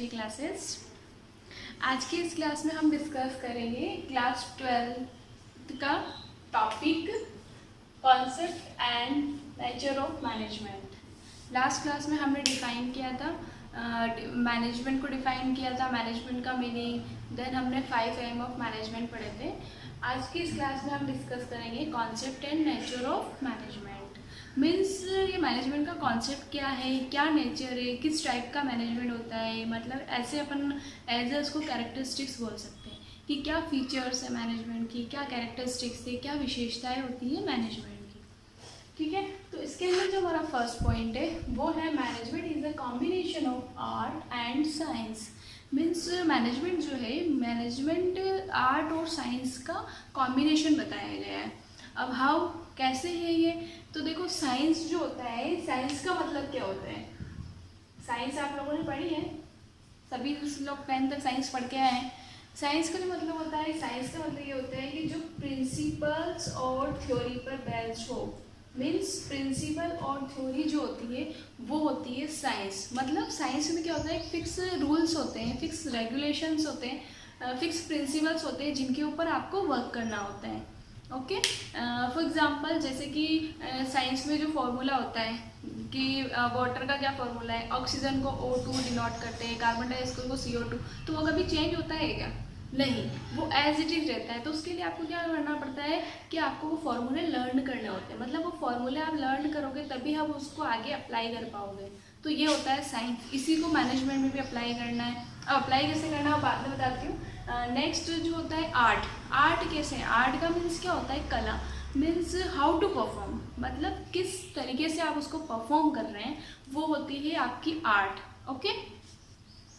Nursery classes. आज की इस क्लास में हम डिस्कस करेंगे क्लास 12 का topic concept and nature of management. Last class में हमने डिफ़ाइन किया था मैनेजमेंट को डिफ़ाइन किया था, मैनेजमेंट का मीनिंग, देन हमने 5 एम ऑफ मैनेजमेंट पढ़े थे। आज की इस क्लास में हम डिस्कस करेंगे concept and nature of management. Means ये मैनेजमेंट का कॉन्सेप्ट क्या है, क्या नेचर है, किस टाइप का मैनेजमेंट होता है, मतलब ऐसे अपन एज ए उसको कैरेक्टरिस्टिक्स बोल सकते हैं कि क्या फीचर्स है मैनेजमेंट की, क्या कैरेक्टरिस्टिक्स है, क्या विशेषताएं होती है मैनेजमेंट की। ठीक है, तो इसके अंदर जो हमारा फर्स्ट पॉइंट है वो है management is a combination of art and science. Means management जो है, मैनेजमेंट आर्ट और साइंस का कॉम्बिनेशन बताया गया है। अब हाउ, कैसे है ये, तो देखो साइंस जो होता है, साइंस का मतलब क्या होता है, साइंस आप लोगों ने पढ़ी है, सभी लोग 10th तक साइंस पढ़ के आए हैं। साइंस का जो मतलब होता है, साइंस का मतलब ये होता है कि जो प्रिंसिपल्स और थ्योरी पर बेस्ड हो। मीन्स प्रिंसिपल और थ्योरी जो होती है वो होती है साइंस। मतलब साइंस में क्या होता है, फिक्स रूल्स होते हैं, फिक्स रेगुलेशंस होते हैं, फिक्स प्रिंसिपल्स होते हैं जिनके ऊपर आपको वर्क करना होता है। ओके, फॉर एग्जांपल जैसे कि साइंस में जो फॉर्मूला होता है कि वाटर का क्या फॉर्मूला है, ऑक्सीजन को O2 डिनोट करते हैं, कार्बन डाइऑक्साइड को CO2, तो वो कभी चेंज होता है क्या? नहीं, वो एज इट इज रहता है। तो उसके लिए आपको क्या करना पड़ता है कि आपको वो फॉर्मूले लर्न करने होते हैं। मतलब वो फॉर्मूले आप लर्न करोगे तभी आप उसको आगे अप्लाई कर पाओगे। तो ये होता है साइंस। इसी को मैनेजमेंट में भी अप्लाई करना है। अब अप्लाई कैसे करना है बाद में बताती हूँ। नेक्स्ट जो होता है आर्ट। आर्ट कैसे है, आर्ट का मीन्स क्या होता है, कला। मीन्स हाउ टू परफॉर्म, मतलब किस तरीके से आप उसको परफॉर्म कर रहे हैं, वो होती है आपकी आर्ट। ओके,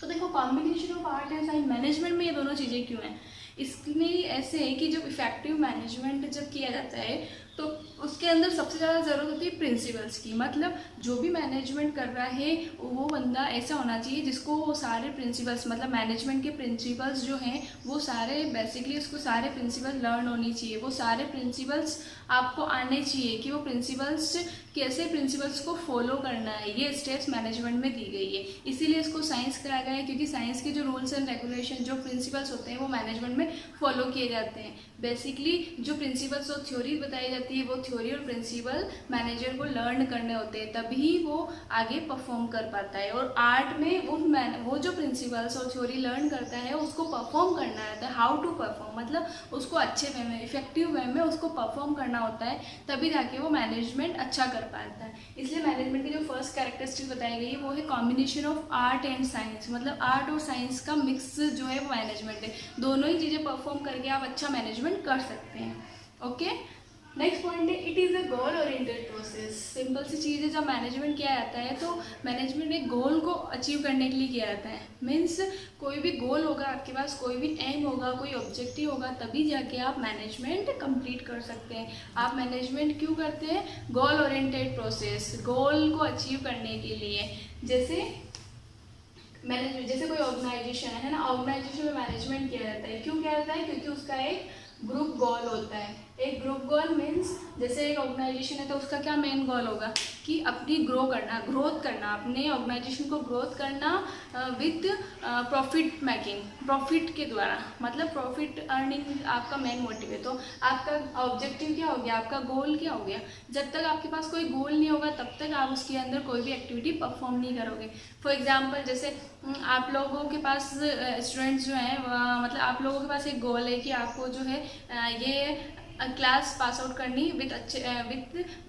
तो देखो combination of art and science, management में ये दोनों चीज़ें क्यों हैं, इसमें ऐसे है कि जब इफेक्टिव मैनेजमेंट जब किया जाता है तो उसके अंदर सबसे ज़्यादा ज़रूरत होती है प्रिंसिपल्स की। मतलब जो भी मैनेजमेंट कर रहा है वो बंदा ऐसा होना चाहिए जिसको वो सारे प्रिंसिपल्स, मतलब मैनेजमेंट के प्रिंसिपल्स जो हैं वो सारे बेसिकली उसको सारे प्रिंसिपल लर्न होनी चाहिए। वो सारे प्रिंसिपल्स आपको आने चाहिए कि वो प्रिंसिपल्स कैसे प्रिंसिपल्स को फॉलो करना है। ये स्टेप्स मैनेजमेंट में दी गई है, इसीलिए इसको साइंस कराया गया है, क्योंकि साइंस के जो रूल्स एंड रेगुलेशन, जो प्रिंसिपल्स होते हैं वो मैनेजमेंट में फॉलो किए जाते हैं। बेसिकली जो प्रिंसिपल्स और थ्योरी बताई जाती है वो थ्योरी और प्रिंसिपल मैनेजर को लर्न करने होते हैं, तभी वो आगे परफॉर्म कर पाता है। और आर्ट में वो जो प्रिंसिपल्स और थ्योरी लर्न करता है उसको परफॉर्म करना रहता है। हाउ टू परफॉर्म, मतलब उसको अच्छे वे में, इफेक्टिव वे में उसको परफॉर्म करना होता है, तभी जाके वो मैनेजमेंट अच्छा कर पाता है। इसलिए मैनेजमेंट की जो फर्स्ट कैरेक्टरिस्टिक बताई गई है वो है combination of art and science. मतलब आर्ट और साइंस का मिक्स जो है वो मैनेजमेंट है। दोनों ही चीज़ें परफॉर्म करके आप अच्छा मैनेजमेंट कर सकते हैं। ओके, नेक्स्ट पॉइंट है it is a goal oriented process. Simple सी चीज़ है, जब मैनेजमेंट किया जाता है तो मैनेजमेंट एक गोल को अचीव करने के लिए किया जाता है। मीन्स कोई भी गोल होगा आपके पास, कोई भी एम होगा, कोई ऑब्जेक्टिव होगा, तभी जाके आप मैनेजमेंट कंप्लीट कर सकते हैं। आप मैनेजमेंट क्यों करते हैं, गोल ओरिएंटेड प्रोसेस, गोल को अचीव करने के लिए। जैसे कोई ऑर्गेनाइजेशन है ना, ऑर्गेनाइजेशन में मैनेजमेंट किया जाता है, क्यों किया जाता है, क्योंकि उसका एक ग्रुप गोल होता है। एक ग्रुप गोल मीन्स जैसे एक ऑर्गेनाइजेशन है तो उसका क्या मेन गोल होगा कि अपनी ग्रोथ करना, अपने ऑर्गेनाइजेशन को ग्रोथ करना विद प्रॉफिट मेकिंग, प्रॉफिट के द्वारा, मतलब प्रॉफिट अर्निंग आपका मेन मोटिव है। तो आपका ऑब्जेक्टिव क्या हो गया, आपका गोल क्या हो गया। जब तक आपके पास कोई गोल नहीं होगा तब तक आप उसके अंदर कोई भी एक्टिविटी परफॉर्म नहीं करोगे। फॉर एग्जाम्पल जैसे आप लोगों के पास स्टूडेंट्स जो हैं, मतलब आप लोगों के पास एक गोल है कि आपको जो है ये क्लास पास आउट करनी with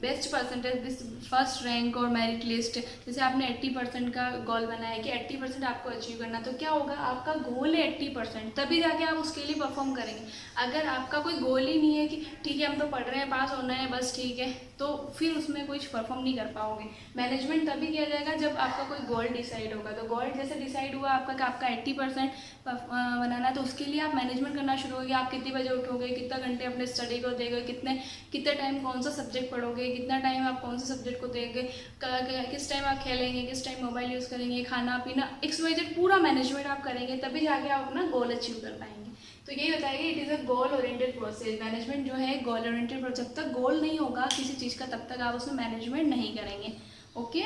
best percentage, with first rank और मेरिट लिस्ट। जैसे आपने 80% का गोल बनाया कि 80% आपको अचीव करना, तो क्या होगा, आपका गोल है 80%, तभी जाके आप उसके लिए परफॉर्म करेंगे। अगर आपका कोई गोल ही नहीं है कि ठीक है हम तो पढ़ रहे हैं, पास होना है बस ठीक है, तो फिर उसमें कुछ परफॉर्म नहीं कर पाओगे। मैनेजमेंट तभी किया जाएगा जब आपका कोई गोल डिसाइड होगा। तो गोल जैसे डिसाइड हुआ आपका कि आपका 80% बनाना है, तो उसके लिए आप मैनेजमेंट करना शुरू होगे। आप कितने बजे उठोगे, कितना घंटे अपने स्टडी को देंगे, कितने टाइम कौन सा सब्जेक्ट पढ़ोगे, कितना टाइम आप कौन सा सब्जेक्ट को देंगे, किस टाइम आप खेलेंगे, किस टाइम मोबाइल यूज़ करेंगे, खाना पीना XYZ पूरा मैनेजमेंट आप करेंगे, तभी जाके आप अपना गोल अचीव कर पाएंगे। तो यही बताइए it is a goal oriented process. Management जो है गोल ओरिएंटेड प्रोसेस, जब तक गोल नहीं होगा किसी चीज़ का तब तक आप उसमें मैनेजमेंट नहीं करेंगे। Okay,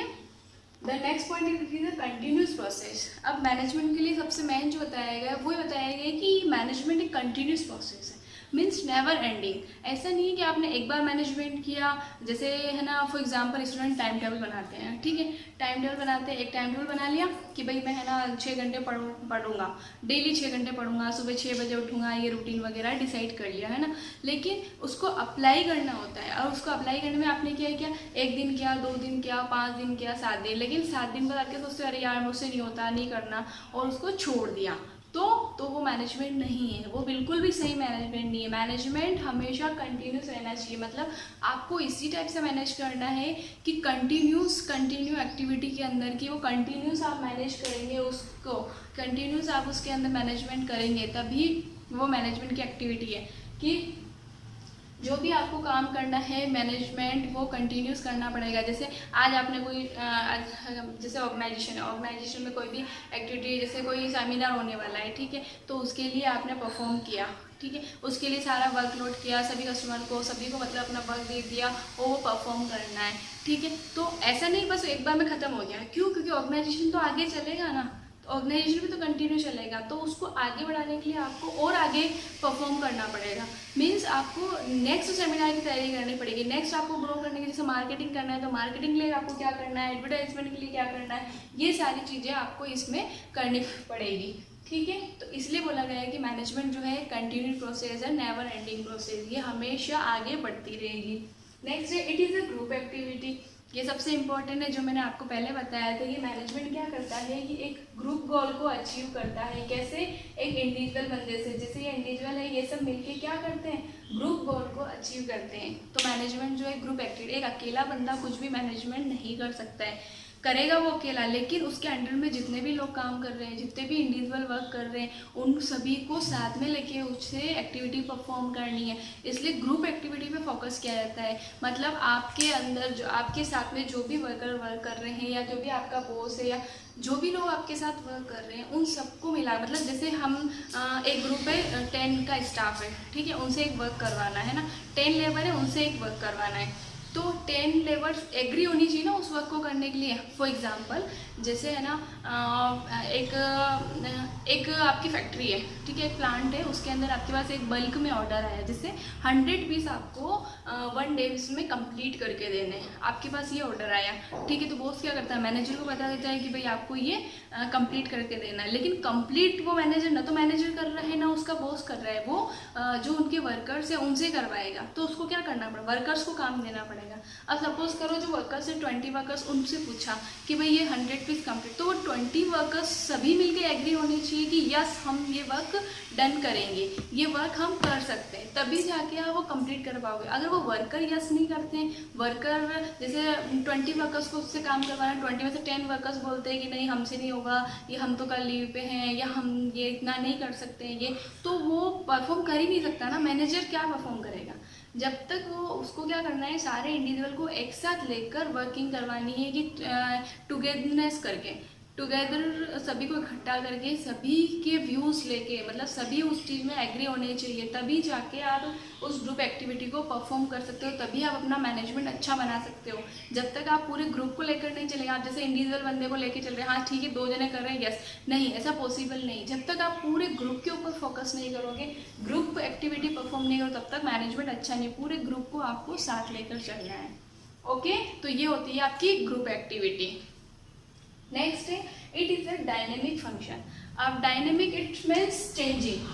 the next point is a continuous process. अब मैनेजमेंट के लिए सबसे मेन जो बताया गया है वो बताया गया है कि मैनेजमेंट एक कंटिन्यूस प्रोसेस है, मीन्स नेवर एंडिंग। ऐसा नहीं है कि आपने एक बार मैनेजमेंट किया, जैसे है ना, for example student time table बनाते हैं, ठीक है, टाइम टेबल बनाते हैं, एक टाइम टेबल बना लिया कि भाई मैं है ना 6 घंटे पढ़ूंगा, डेली 6 घंटे पढ़ूंगा, सुबह 6 बजे उठूंगा, ये रूटीन वगैरह डिसाइड कर लिया है ना, लेकिन उसको अप्लाई करना होता है। और उसको अप्लाई करने में आपने क्या किया, 1 दिन किया, 2 दिन किया, 5 दिन किया, 7 दिन, लेकिन 7 दिन बाद आके सोचते अरे यार मुझसे नहीं होता, नहीं करना, और उसको छोड़ दिया, तो वो मैनेजमेंट नहीं है, वो बिल्कुल भी सही मैनेजमेंट नहीं है। मैनेजमेंट हमेशा कंटिन्यूस रहना चाहिए, मतलब आपको इसी टाइप से मैनेज करना है कि कंटिन्यू एक्टिविटी के अंदर की वो कंटिन्यूस आप मैनेज करेंगे, उसको कंटिन्यूस आप उसके अंदर मैनेजमेंट करेंगे, तभी वो मैनेजमेंट की एक्टिविटी है कि जो भी आपको काम करना है मैनेजमेंट वो कंटिन्यूस करना पड़ेगा। जैसे आज आपने कोई जैसे ऑर्गेनाइजेशन में कोई भी एक्टिविटी, जैसे कोई सेमिनार होने वाला है, ठीक है, तो उसके लिए आपने परफॉर्म किया, ठीक है, उसके लिए सारा वर्कलोड किया, सभी कस्टमर को, सभी को मतलब अपना वर्क दे दिया और वो परफॉर्म करना है, ठीक है। तो ऐसा नहीं बस एक बार में ख़त्म हो गया, क्यों? क्योंकि ऑर्गेनाइजेशन तो आगे चलेगा ना, ऑर्गेनाइजेशन भी तो कंटिन्यू चलेगा, तो उसको आगे बढ़ाने के लिए आपको और आगे परफॉर्म करना पड़ेगा। मीन्स आपको नेक्स्ट सेमिनार की तैयारी करनी पड़ेगी, नेक्स्ट आपको ग्रो करने के, जैसे मार्केटिंग करना है तो मार्केटिंग के लिए आपको क्या करना है, एडवर्टाइजमेंट के लिए क्या करना है, ये सारी चीज़ें आपको इसमें करनी पड़ेगी, ठीक है। तो इसलिए बोला गया है कि मैनेजमेंट जो है कंटिन्यू प्रोसेस है, नेवर एंडिंग प्रोसेस, ये हमेशा आगे बढ़ती रहेगी। नेक्स्ट है it is a group activity. ये सबसे इम्पोर्टेंट है, जो मैंने आपको पहले बताया था। ये मैनेजमेंट क्या करता है कि एक ग्रुप गोल को अचीव करता है, कैसे? एक इंडिविजुअल बंदे से, जैसे ये इंडिविजुअल है, ये सब मिलके क्या करते हैं, ग्रुप गोल को अचीव करते हैं। तो मैनेजमेंट जो है ग्रुप एक्टिविटी, एक अकेला बंदा कुछ भी मैनेजमेंट नहीं कर सकता है, करेगा वो अकेला, लेकिन उसके अंडर में जितने भी लोग काम कर रहे हैं, जितने भी इंडिविजुअल वर्क कर रहे हैं, उन सभी को साथ में लेके उससे एक्टिविटी परफॉर्म करनी है। इसलिए ग्रुप एक्टिविटी पे फोकस किया जाता है। मतलब आपके अंदर जो आपके साथ में जो भी वर्कर वर्क कर रहे हैं, या जो भी आपका बॉस है, या जो भी लोग आपके साथ वर्क कर रहे हैं, उन सबको मिला, मतलब जैसे हम एक ग्रुप है, 10 का स्टाफ है, ठीक है, उनसे एक वर्क करवाना है ना, 10 लेबर है, उनसे एक वर्क करवाना है, तो 10 लेबर्स एग्री होनी चाहिए ना उस वर्क को करने के लिए। फॉर एग्जांपल जैसे है ना, एक आपकी फैक्ट्री है, ठीक है, एक प्लांट है, उसके अंदर आपके पास एक बल्क में ऑर्डर आया, जिससे 100 पीस आपको 1 डे में कंप्लीट करके देने हैं, आपके पास ये ऑर्डर आया, ठीक है। तो बॉस क्या करता है, मैनेजर को बता देता है कि भाई आपको ये कंप्लीट करके देना है, लेकिन कंप्लीट वो मैनेजर, ना तो मैनेजर कर रहा है ना उसका बॉस कर रहा है, वो जो उनके वर्कर्स है उनसे करवाएगा। तो उसको क्या करना पड़ेगा, वर्कर्स को काम देना पड़ेगा। अब सपोज करो जो वर्कर्स है 20 वर्कर्स, उनसे पूछा कि भाई ये 100 पीस कंप्लीट, तो वो 20 वर्कर्स सभी मिलके एग्री होनी चाहिए कि यस हम ये वर्क डन करेंगे, ये वर्क हम कर सकते हैं, तभी जाके आप वो कंप्लीट कर पाओगे। अगर वो वर्कर यस नहीं करते हैं, वर्कर जैसे 20 वर्कर्स को उससे काम करवाना, 20 में से 10 वर्कर्स बोलते हैं कि नहीं हमसे नहीं होगा, ये हम तो कल लीव पे हैं, या हम ये इतना नहीं कर सकते हैं, ये तो वो परफॉर्म कर ही नहीं सकता ना। मैनेजर क्या परफॉर्म करेगा जब तक वो, उसको क्या करना है, सारे इंडिविजुअल को एक साथ लेकर वर्किंग करवानी है कि टुगेदरनेस करके, टुगेदर सभी को इकट्ठा करके, सभी के व्यूज़ लेके, मतलब सभी उस चीज़ में एग्री होने चाहिए, तभी जाके आप उस ग्रुप एक्टिविटी को परफॉर्म कर सकते हो, तभी आप अपना मैनेजमेंट अच्छा बना सकते हो। जब तक आप पूरे ग्रुप को लेकर नहीं चलेंगे, आप जैसे इंडिविजुअल बंदे को लेकर चल रहे हैं, हाँ ठीक है 2 जने कर रहे हैं, यस, नहीं, ऐसा पॉसिबल नहीं। जब तक आप पूरे ग्रुप के ऊपर फोकस नहीं करोगे, ग्रुप एक्टिविटी परफॉर्म नहीं करो, तब तक मैनेजमेंट अच्छा नहीं। पूरे ग्रुप को आपको साथ लेकर चलना है, ओके। तो ये होती है आपकी ग्रुप एक्टिविटी। नेक्स्ट है it is a dynamic function. अब डायनेमिक इट मीन्स चेंजिंग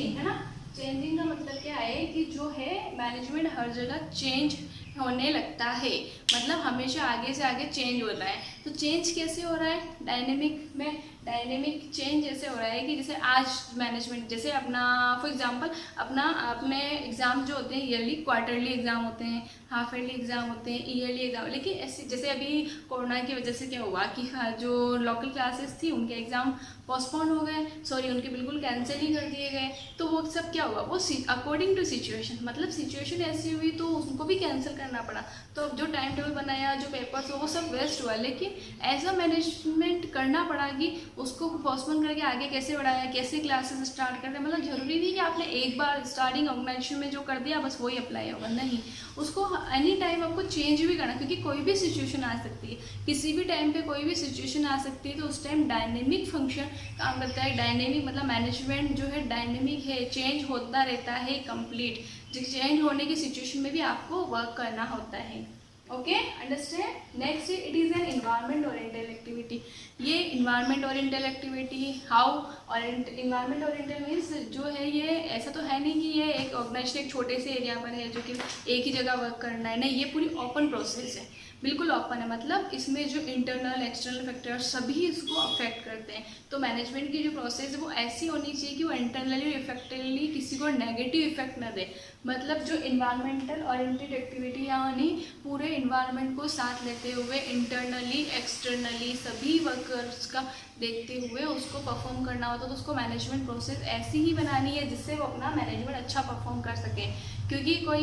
है ना। चेंजिंग का मतलब क्या है कि जो है मैनेजमेंट हर जगह चेंज होने लगता है, मतलब हमेशा आगे से आगे चेंज होता है। तो चेंज कैसे हो रहा है डायनेमिक में, डायनेमिक चेंज जैसे हो रहा है कि जैसे आज मैनेजमेंट, जैसे अपना फॉर एग्जांपल अपने एग्ज़ाम जो होते हैं ईयरली, क्वार्टरली एग्ज़ाम होते हैं, हाफ ईयरली एग्ज़ाम होते हैं, ईयरली एग्ज़ाम, लेकिन ऐसे जैसे अभी कोरोना की वजह से क्या हुआ कि जो लोकल क्लासेस थी उनके एग्ज़ाम पोस्टपोन हो गए, सॉरी उनके बिल्कुल कैंसिल ही कर दिए गए। तो वो सब क्या हुआ, वो अकॉर्डिंग टू सिचुएशन, मतलब सिचुएशन ऐसी हुई तो उनको भी कैंसिल करना पड़ा। तो जो टाइम टेबल बनाया, जो पेपर्स हो, वो सब वेस्ट हुआ, लेकिन ऐसा मैनेजमेंट करना पड़ा कि उसको पोस्टपोन करके आगे कैसे बढ़ाया, कैसे क्लासेस स्टार्ट करते हैं। मतलब ज़रूरी नहीं कि आपने एक बार स्टार्टिंग ऑर्गेनाइजेशन में जो कर दिया बस वही अप्लाई होगा, नहीं, उसको एनी टाइम आपको चेंज भी करना, क्योंकि कोई भी सिचुएशन आ सकती है, किसी भी टाइम पे कोई भी सिचुएशन आ सकती है। तो उस टाइम डायनेमिक फंक्शन काम करता है। डायनेमिक मतलब मैनेजमेंट जो है डायनेमिक है, चेंज होता रहता है कंप्लीट। चेंज होने की सिचुएशन में भी आपको वर्क करना होता है। Okay, understand. Next it is an environment oriented activity. ये environment oriented activity how environment oriented means जो है ये ऐसा तो है नहीं कि ये एक ऑर्गेनाइजेशन एक छोटे से एरिया पर है जो कि एक ही जगह वर्क करना है, नहीं, ये पूरी ओपन प्रोसेस है, बिल्कुल ओपन है। मतलब इसमें जो इंटरनल एक्सटर्नल फैक्टर्स सभी इसको अफेक्ट करते हैं। तो मैनेजमेंट की जो प्रोसेस है वो ऐसी होनी चाहिए कि वो इंटरनली इफेक्टिवली किसी को नेगेटिव इफेक्ट न दे। मतलब जो इन्वायरमेंटल ओरिएंटेड एक्टिविटी यानी पूरे इन्वायरमेंट को साथ लेते हुए इंटरनली एक्सटर्नली सभी वर्कर्स का देखते हुए उसको परफॉर्म करना होता है। तो उसको मैनेजमेंट प्रोसेस ऐसी ही बनानी है जिससे वो अपना मैनेजमेंट अच्छा परफॉर्म कर सके। क्योंकि कोई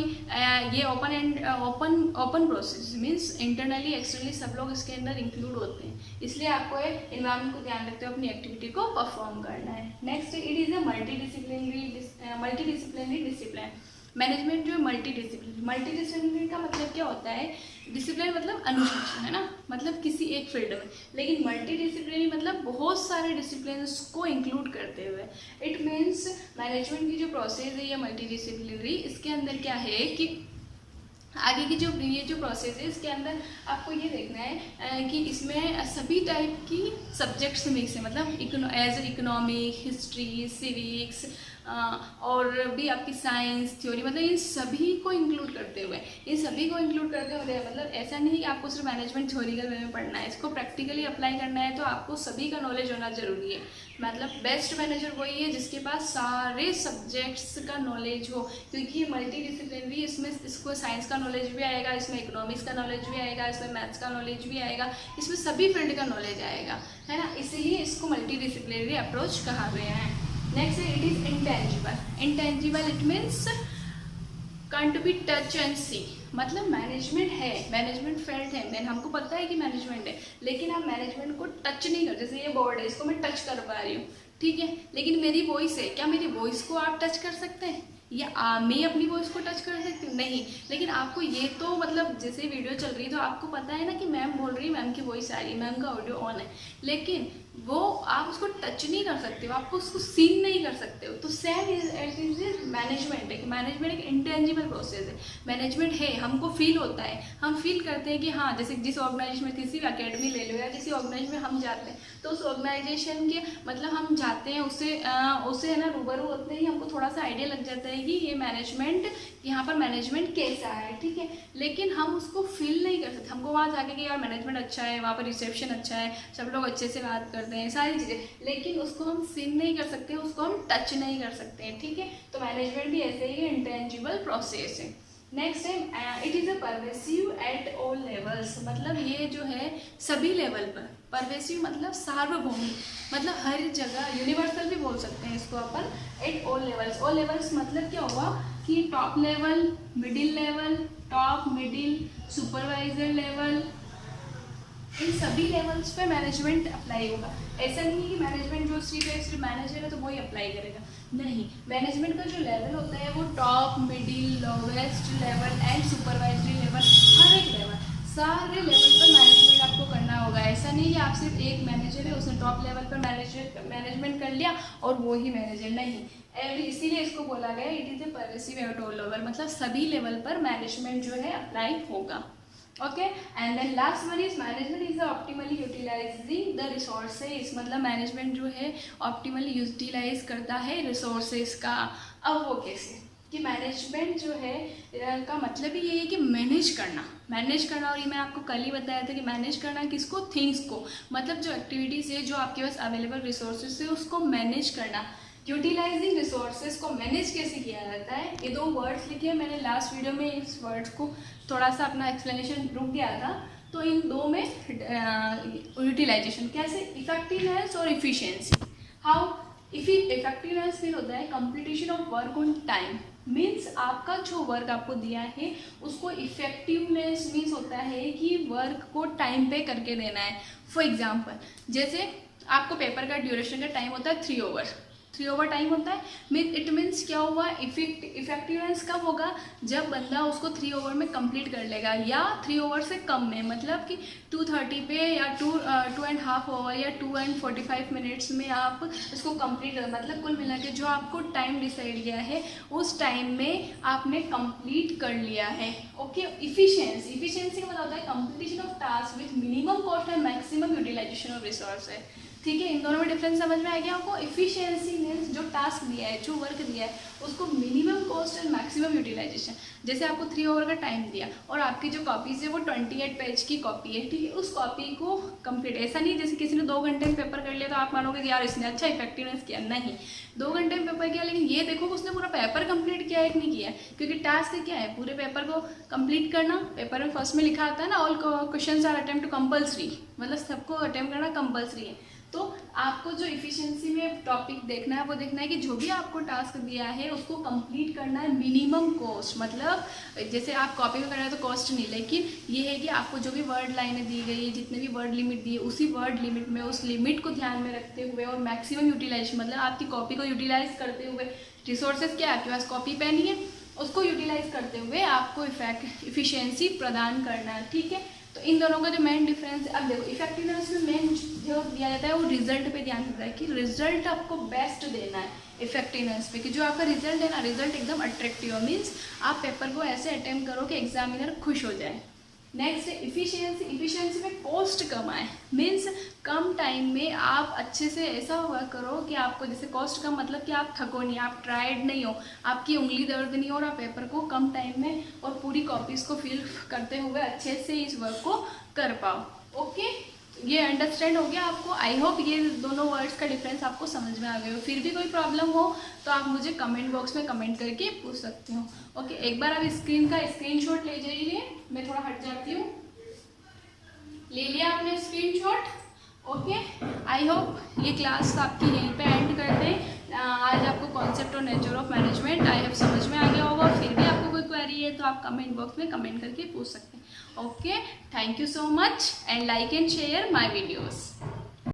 ये open process means internally externally सब लोग इसके अंदर इंक्लूड होते हैं, इसलिए आपको इन्वायरमेंट को ध्यान रखते हुए अपनी एक्टिविटी को परफॉर्म करना है। Next it is A multidisciplinary discipline. Management जो है मल्टीडिसिप्लिनरी का मतलब क्या होता है, डिसिप्लिन मतलब अनुशासन है ना, मतलब किसी एक फील्ड में, लेकिन मल्टीडिसिप्लिनरी मतलब बहुत सारे डिसिप्लिन्स को इंक्लूड करते हुए। इट मीन्स मैनेजमेंट की जो प्रोसेस है ये मल्टीडिसिप्लिनरी, इसके अंदर क्या है कि आगे की ये जो प्रोसेस है इसके अंदर आपको ये देखना है कि इसमें सभी टाइप की सब्जेक्ट्स मिक्स है। मतलब एज इकोनॉमिक, हिस्ट्री, सिविक्स और भी आपकी साइंस, थ्योरी, मतलब इन सभी को इंक्लूड करते हुए मतलब ऐसा नहीं कि आपको सिर्फ मैनेजमेंट थ्योरिकल वे में पढ़ना है, इसको प्रैक्टिकली अप्लाई करना है। तो आपको सभी का नॉलेज होना जरूरी है। मतलब बेस्ट मैनेजर वही है जिसके पास सारे सब्जेक्ट्स का नॉलेज हो, क्योंकि ये मल्टी डिसिप्लिनरी, इसमें इसको साइंस का नॉलेज भी आएगा, इसमें इकोनॉमिक्स का नॉलेज भी आएगा, इसमें मैथ्स का नॉलेज भी आएगा, इसमें सभी फील्ड का नॉलेज आएगा, है ना, इसीलिए इसको मल्टी डिसिप्लिनरी अप्रोच कहा गया है। Next it is intangible it means can't be touch and see. मतलब मैनेजमेंट है, मैनेजमेंट फील्ड है, मैंने हमको पता है कि मैनेजमेंट है, लेकिन आप मैनेजमेंट को टच नहीं कर, जैसे ये बोर्ड है इसको मैं टच कर पा रही हूँ, ठीक है, लेकिन मेरी वॉइस है, क्या मेरी वॉइस को आप टच कर सकते हैं या मैं अपनी वॉइस को टच कर सकती हूँ? नहीं। लेकिन आपको ये तो मतलब जैसे वीडियो चल रही है तो आपको पता है ना कि मैम बोल रही है, मैम की वॉइस आ रही है, मैम का ऑडियो ऑन है, लेकिन वो आप उसको टच नहीं कर सकते हो, आपको उसको सीन नहीं कर सकते हो। तो सेम इज मैनेजमेंट है कि मैनेजमेंट एक इंटेंजिबल प्रोसेस है। मैनेजमेंट है, हमको फील होता है, हम फील करते हैं कि हाँ, जैसे जिस ऑर्गेनाइजेशन में, किसी भी अकेडमी ले लो या किसी ऑर्गेनाइजेशन में हम जाते हैं तो उस ऑर्गेनाइजेशन के मतलब हम जाते हैं उससे है ना रूबरू होते ही हमको थोड़ा सा आइडिया लग जाता है कि ये मैनेजमेंट, यहाँ पर मैनेजमेंट कैसा है, ठीक है, लेकिन हम उसको फील नहीं कर सकते। हमको वहाँ जाके कि यार मैनेजमेंट अच्छा है, वहाँ पर रिसेप्शन अच्छा है, सब लोग अच्छे से बात करते हैं, सारी चीज़ें, लेकिन उसको हम सीन नहीं कर सकते, उसको हम टच नहीं कर सकते हैं, ठीक है। तो मैनेजमेंट भी ऐसे ही इंटेंजिबल प्रोसेस है। नेक्स्ट है it is a pervasive at all levels. मतलब ये जो है सभी लेवल पर, परवेसिव मतलब सार्वभौमिक, मतलब हर जगह, यूनिवर्सल भी बोल सकते हैं इसको अपन। At all levels, all levels मतलब क्या हुआ कि top level, middle level, top, middle, supervisor level, इन सभी लेवल्स पे मैनेजमेंट अप्लाई होगा। ऐसा नहीं है कि मैनेजमेंट जो सिर्फ मैनेजर है तो वही अप्लाई करेगा, नहीं। मैनेजमेंट का जो लेवल होता है वो top, middle, lowest level and supervisory level, हर एक लेवल, सारे लेवल पर मैनेजमेंट आपको करना होगा। ऐसा नहीं कि आप सिर्फ एक मैनेजर है, उसने टॉप लेवल पर मैनेजमेंट कर लिया और वो ही मैनेजर, नहीं। इसीलिए इसको बोला गया it is a pervasive at all level, मतलब सभी लेवल पर मैनेजमेंट जो है अप्लाई होगा। Okay, and then last one is management is optimally utilising the resources. मतलब मैनेजमेंट जो है ऑप्टिमली यूटिलाइज करता है रिसोर्सेज का। अब वो कैसे कि मैनेजमेंट जो है का मतलब ही ये है कि मैनेज करना, और ये मैं आपको कल ही बताया था कि मैनेज करना किसको, थिंग्स को, मतलब जो एक्टिविटीज़ है जो आपके पास अवेलेबल रिसोर्सेज है उसको मैनेज करना। यूटिलाइजिंग रिसोर्सेज को मैनेज कैसे किया जाता है, ये दो वर्ड्स लिखे हैं मैंने लास्ट वीडियो में, इस वर्ड्स को थोड़ा सा अपना एक्सप्लेनेशन रुक गया था, तो इन दो में यूटिलाइजेशन कैसे, इफेक्टिवनेस और इफिशिएंसी। हाउ इफेक्टिवनेस फिर होता है completion of work on time, means आपका जो वर्क आपको दिया है उसको इफेक्टिवनेस मीन्स होता है कि वर्क को टाइम पे करके देना है। फॉर एग्जाम्पल, जैसे आपको पेपर का ड्यूरेशन का टाइम होता है 3 ओवर, 3 ओवर टाइम होता है। इट मीन्स क्या हुआ, इफेक्टिवनेस कब होगा, जब बंदा उसको 3 ओवर में कंप्लीट कर लेगा, या 3 ओवर से कम में, मतलब कि 2:30 पे या 2.5 ओवर या 2:45 मिनट्स में आप इसको कंप्लीट कर, मतलब कुल मिला के जो आपको टाइम डिसाइड किया है उस टाइम में आपने कंप्लीट कर लिया है। ओके, इफिशियंसी का मतलब होता है completion of task with minimum cost and maximum utilisation of resource है। ठीक है, इन दोनों में डिफरेंस समझ में आ गया आपको। इफिशियंसी मीन्स जो टास्क दिया है, जो वर्क दिया है, उसको minimum cost and maximum utilisation. जैसे आपको 3 ओवर का टाइम दिया और आपकी जो कॉपीज है वो 28 पेज की कॉपी है, ठीक है, उस कॉपी को कंप्लीट, ऐसा नहीं जैसे किसी ने 2 घंटे में पेपर कर लिया तो आप मानोगे कि यार इसने अच्छा इफेक्टिवनेस किया, नहीं, 2 घंटे में पेपर किया, लेकिन ये देखो उसने पूरा पेपर कंप्लीट किया है कि नहीं किया है, क्योंकि टास्क क्या है, पूरे पेपर को कंप्लीट करना। पेपर में फर्स्ट में लिखा आता है ना, all questions are attempt compulsory, मतलब सबको अटेम्प्ट करना कंपल्सरी है। तो आपको जो इफिशियंसी में टॉपिक देखना है वो देखना है कि जो भी आपको टास्क दिया है उसको कंप्लीट करना है मिनिमम कॉस्ट, मतलब जैसे आप कॉपी में कर रहे हैं तो कॉस्ट नहीं, लेकिन ये है कि आपको जो भी वर्ड लाइनें दी गई है, जितने भी वर्ड लिमिट दी है, उसी वर्ड लिमिट में, उस लिमिट को ध्यान में रखते हुए और मैक्सिमम यूटिलाइजेशन, मतलब आपकी कॉपी को यूटिलाइज करते हुए, रिसोर्सेज क्या है आपके पास, कॉपी पेन ही है, उसको यूटिलाइज करते हुए आपको इफिशियंसी प्रदान करना है। ठीक है, तो इन दोनों का जो मेन डिफरेंस है, अब देखो इफेक्टिवनेस में मेन जो दिया जाता है वो रिजल्ट पे ध्यान देता है कि रिजल्ट आपको बेस्ट देना है इफेक्टिवनेस पे, कि जो आपका रिजल्ट है ना, रिजल्ट एकदम अट्रैक्टिव है, मीन्स आप पेपर को ऐसे अटेम्प्ट करो कि एग्जामिनर खुश हो जाए। नेक्स्ट है इफिशियंसी में कॉस्ट कम आए, मीन्स कम टाइम में आप अच्छे से ऐसा वर्क करो कि आपको, जैसे कॉस्ट कम मतलब कि आप थको नहीं, आप टायर्ड नहीं हो, आपकी उंगली दर्द नहीं हो, और आप पेपर को कम टाइम में और पूरी कॉपीज़ को फिल करते हुए अच्छे से इस वर्क को कर पाओ। ओके, ये अंडरस्टैंड हो गया आपको। आई होप ये दोनों वर्ड्स का डिफरेंस आपको समझ में आ गया हो। फिर भी कोई प्रॉब्लम हो तो आप मुझे कमेंट बॉक्स में कमेंट करके पूछ सकते हो। ओके, एक बार आप स्क्रीन का स्क्रीनशॉट ले जाइए, मैं थोड़ा हट जाती हूँ। ले लिया आपने स्क्रीनशॉट? ओके, आई होप ये क्लास आपकी यहीं पे एंड कर दें। आज आपको कॉन्सेप्ट और nature of management I hope समझ में आ गया होगा। फिर भी आपको कोई क्वेरी है तो आप कमेंट बॉक्स में कमेंट करके पूछ सकते हैं। Okay, thank you so much and like and share my videos.